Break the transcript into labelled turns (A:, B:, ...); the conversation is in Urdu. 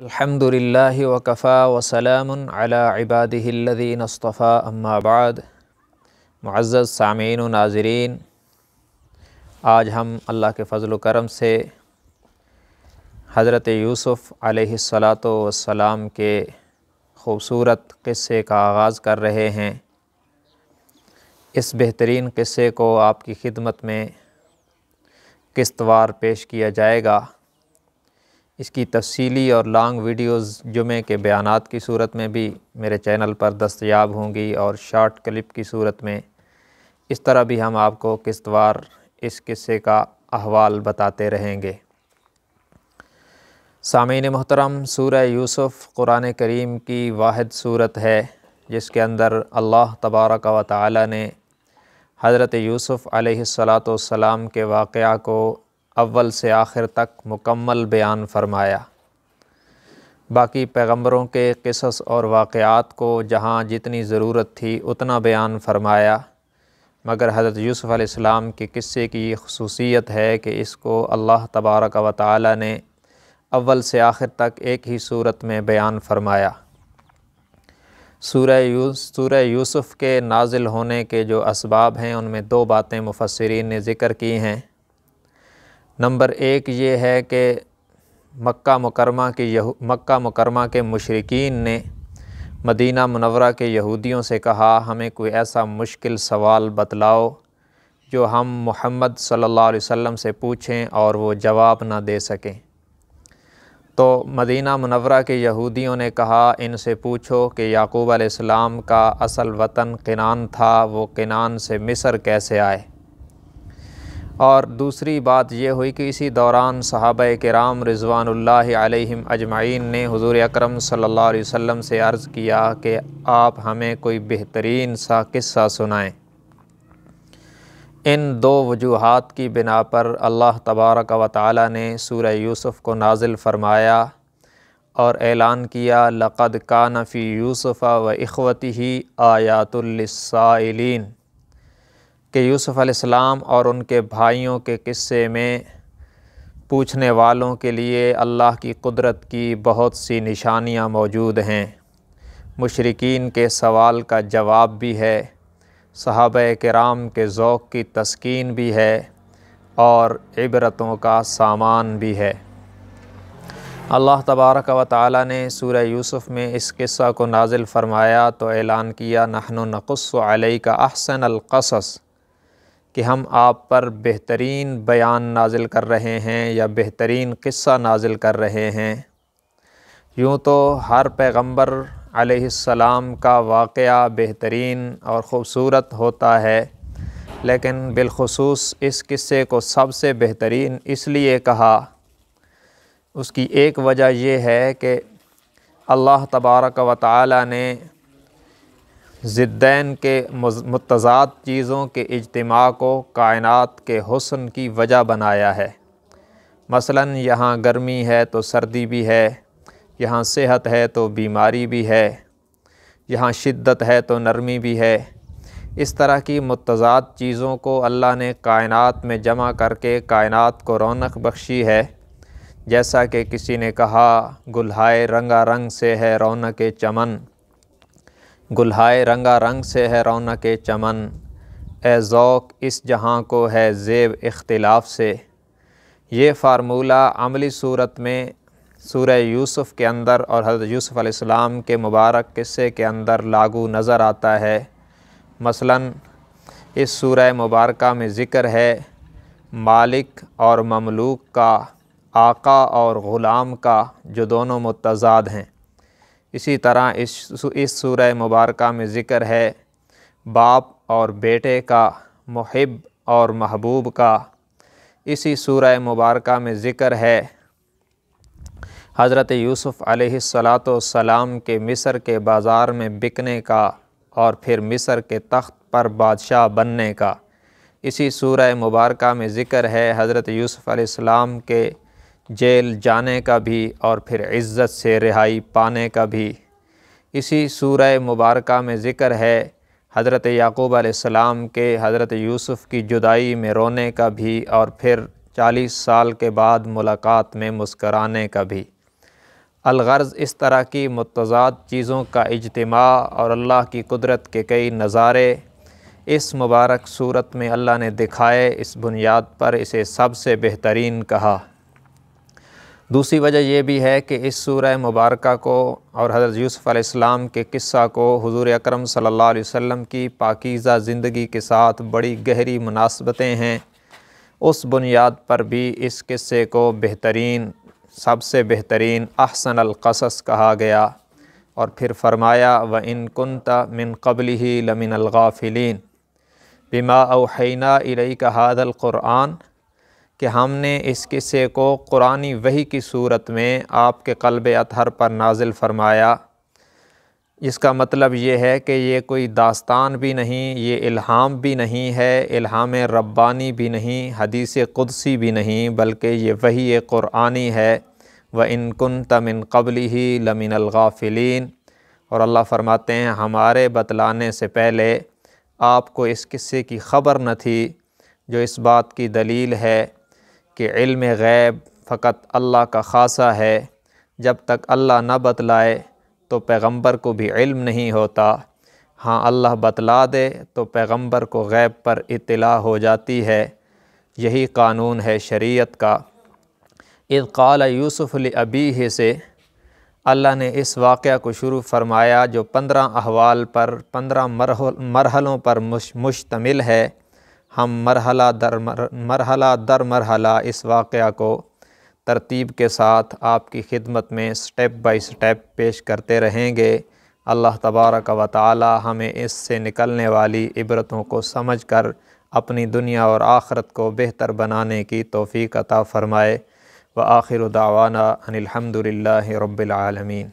A: الحمدللہ وکفا وسلام علی عبادہ الذین اصطفیٰ اما بعد۔ معزز سامعین و ناظرین، آج ہم اللہ کے فضل و کرم سے حضرت یوسف علیہ السلام کے خوبصورت قصے کا آغاز کر رہے ہیں۔ اس بہترین قصے کو آپ کی خدمت میں قسط وار پیش کیا جائے گا۔ اس کی تفصیلی اور لانگ ویڈیوز جمعے کے بیانات کی صورت میں بھی میرے چینل پر دستیاب ہوں گی اور شارٹ کلپ کی صورت میں۔ اس طرح بھی ہم آپ کو قسط وار اس قصے کا احوال بتاتے رہیں گے۔ سامعین محترم، سورہ یوسف قرآن کریم کی واحد سورت ہے جس کے اندر اللہ تبارک و تعالی نے حضرت یوسف علیہ السلام کے واقعہ کو اول سے آخر تک مکمل بیان فرمایا۔ باقی پیغمبروں کے قصص اور واقعات کو جہاں جتنی ضرورت تھی اتنا بیان فرمایا، مگر حضرت یوسف علیہ السلام کے قصے کی یہ خصوصیت ہے کہ اس کو اللہ تبارک و تعالی نے اول سے آخر تک ایک ہی صورت میں بیان فرمایا۔ سورہ یوسف کے نازل ہونے کے جو اسباب ہیں ان میں دو باتیں مفسرین نے ذکر کی ہیں۔ نمبر ایک یہ ہے کہ مکہ مکرمہ کے مشرکین نے مدینہ منورہ کے یہودیوں سے کہا، ہمیں کوئی ایسا مشکل سوال بتلاؤ جو ہم محمد صلی اللہ علیہ وسلم سے پوچھیں اور وہ جواب نہ دے سکیں۔ تو مدینہ منورہ کے یہودیوں نے کہا، ان سے پوچھو کہ یعقوب علیہ السلام کا اصل وطن کنعان تھا، وہ کنعان سے مصر کیسے آئے؟ اور دوسری بات یہ ہوئی کہ اسی دوران صحابہ کرام رضوان اللہ علیہم اجمعین نے حضور اکرم صلی اللہ علیہ وسلم سے عرض کیا کہ آپ ہمیں کوئی بہترین سا قصہ سنائیں۔ ان دو وجوہات کی بنا پر اللہ تبارک و تعالی نے سورہ یوسف کو نازل فرمایا اور اعلان کیا، لقد کان فی یوسف و اخوتہ آیات للسائلین، کہ یوسف علیہ السلام اور ان کے بھائیوں کے قصے میں پوچھنے والوں کے لیے اللہ کی قدرت کی بہت سی نشانیاں موجود ہیں۔ مشرکین کے سوال کا جواب بھی ہے، صحابہ کرام کے ذوق کی تسکین بھی ہے اور عبرتوں کا سامان بھی ہے۔ اللہ تبارک و تعالی نے سورہ یوسف میں اس قصہ کو نازل فرمایا تو اعلان کیا، نحن نقص علیک احسن القصص، کہ ہم آپ پر بہترین بیان نازل کر رہے ہیں یا بہترین قصہ نازل کر رہے ہیں۔ یوں تو ہر پیغمبر علیہ السلام کا واقعہ بہترین اور خوبصورت ہوتا ہے، لیکن بالخصوص اس قصے کو سب سے بہترین اس لیے کہا، اس کی ایک وجہ یہ ہے کہ اللہ تبارک و تعالی نے ضدین کے متضاد چیزوں کے اجتماع کو کائنات کے حسن کی وجہ بنایا ہے۔ مثلاً یہاں گرمی ہے تو سردی بھی ہے، یہاں صحت ہے تو بیماری بھی ہے، یہاں شدت ہے تو نرمی بھی ہے۔ اس طرح کی متضاد چیزوں کو اللہ نے کائنات میں جمع کر کے کائنات کو رونق بخشی ہے۔ جیسا کہ کسی نے کہا، گلہائے رنگا رنگ سے ہے رونق چمن، گلہائے رنگا رنگ سے ہے رونق چمن، اے ذوق اس جہاں کو ہے زیب اختلاف سے۔ یہ فارمولہ عملی صورت میں سورہ یوسف کے اندر اور حضرت یوسف علیہ السلام کے مبارک قصے کے اندر لاگو نظر آتا ہے۔ مثلاً اس سورہ مبارکہ میں ذکر ہے مالک اور مملوک کا، آقا اور غلام کا، جو دونوں متضاد ہیں۔ اسی طرح اس سورہ مبارکہ میں ذکر ہے باپ اور بیٹے کا، محب اور محبوب کا۔ اسی سورہ مبارکہ میں ذکر ہے حضرت یوسف علیہ السلام کے مصر کے بازار میں بکنے کا اور پھر مصر کے تخت پر بادشاہ بننے کا۔ اسی سورہ مبارکہ میں ذکر ہے حضرت یوسف علیہ السلام کے جیل جانے کا بھی اور پھر عزت سے رہائی پانے کا بھی۔ اسی سورہ مبارکہ میں ذکر ہے حضرت یعقوب علیہ السلام کے حضرت یوسف کی جدائی میں رونے کا بھی اور پھر 40 سال کے بعد ملاقات میں مسکرانے کا بھی۔ الغرض اس طرح کی متضاد چیزوں کا اجتماع اور اللہ کی قدرت کے کئی نظارے اس مبارک صورت میں اللہ نے دکھائے، اس بنیاد پر اسے سب سے بہترین کہا۔ دوسری وجہ یہ بھی ہے کہ اس سورہ مبارکہ کو اور حضرت یوسف علیہ السلام کے قصہ کو حضور اکرم صلی اللہ علیہ وسلم کی پاکیزہ زندگی کے ساتھ بڑی گہری مناسبتیں ہیں، اس بنیاد پر بھی اس قصے کو بہترین، سب سے بہترین احسن القصص کہا گیا، اور پھر فرمایا وَإِن كُنْتَ مِن قَبْلِهِ لَمِنَ الْغَافِلِينَ بِمَا أَوْحَيْنَا إِلَيْكَ هَذَا الْقُرْآنَ، کہ ہم نے اس قصے کو قرآنی وحی کی صورت میں آپ کے قلب اطہر پر نازل فرمایا۔ اس کا مطلب یہ ہے کہ یہ کوئی داستان بھی نہیں، یہ الہام بھی نہیں ہے، الہام ربانی بھی نہیں، حدیث قدسی بھی نہیں، بلکہ یہ وحی قرآنی ہے۔ وَإِن كُنْتَ مِن قَبْلِهِ لَمِنَ الْغَافِلِينَ، اور اللہ فرماتے ہیں ہمارے بتلانے سے پہلے آپ کو اس قصے کی خبر نہ تھی، جو اس بات کی دلیل ہے کہ علم غیب فقط اللہ کا خاصہ ہے۔ جب تک اللہ نہ بتلائے تو پیغمبر کو بھی علم نہیں ہوتا، ہاں اللہ بتلا دے تو پیغمبر کو غیب پر اطلاع ہو جاتی ہے۔ یہی قانون ہے شریعت کا۔ اذ قال یوسف لأبیہ سے اللہ نے اس واقعہ کو شروع فرمایا جو 15 احوال پر، 15 مرحلوں پر مشتمل ہے۔ ہم مرحلہ در مرحلہ اس واقعہ کو ترتیب کے ساتھ آپ کی خدمت میں سٹیپ بائی سٹیپ پیش کرتے رہیں گے۔ اللہ تبارک و تعالی ہمیں اس سے نکلنے والی عبرتوں کو سمجھ کر اپنی دنیا اور آخرت کو بہتر بنانے کی توفیق عطا فرمائے۔ وآخر دعوانا ان الحمد للہ رب العالمین۔